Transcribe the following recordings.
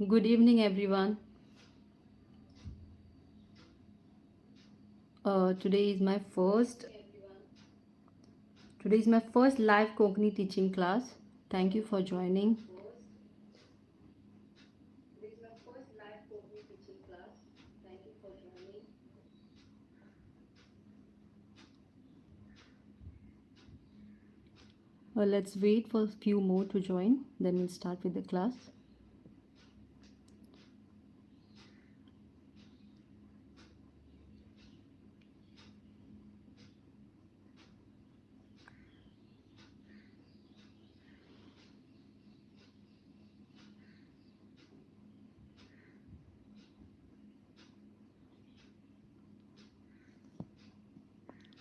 Good evening, everyone. Today is my first live Konkani teaching class. Thank you for joining. Let's wait for a few more to join. Then we'll start with the class.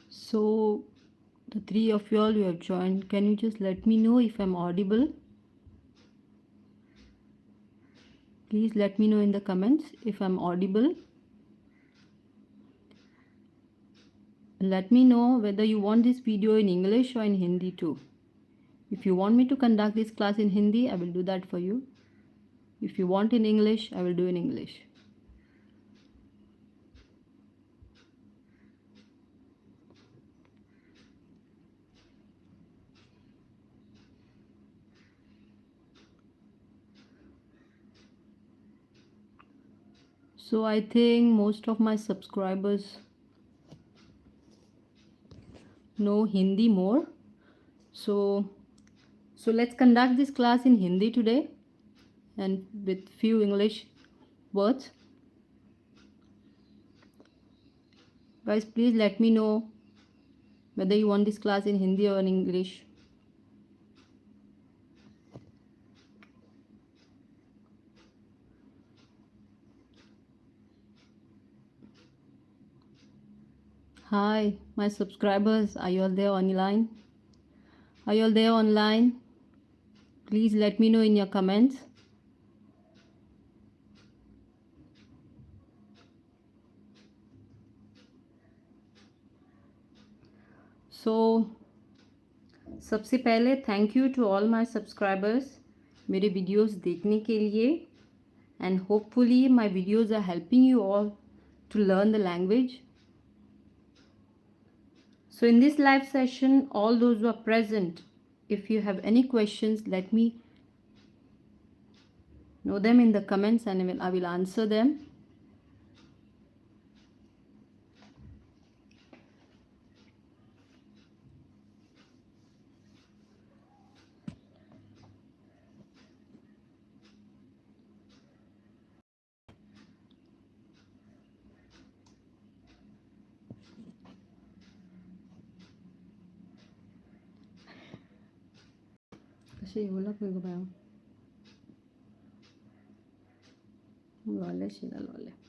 So, the three of you all who have joined, can you just let me know if I'm audible? Please let me know in the comments if I'm audible. Let me know whether you want this video in English or in Hindi too. If you want me to conduct this class in Hindi, I will do that for you. If you want in English, I will do in English. So I think most of my subscribers know Hindi more. So let's conduct this class in Hindi today and with few English words. Guys, please let me know whether you want this class in Hindi or in English. Hi, my subscribers, are you all there online? Are you all there online? Please let me know in your comments. So सबसे पहले thank you to all my subscribers मेरे videos देखने के लिए and hopefully my videos are helping you all to learn the language. So in this live session, all those who are present, if you have any questions, let me know them in the comments and I will answer them. kasi wala ko ba lole sila lole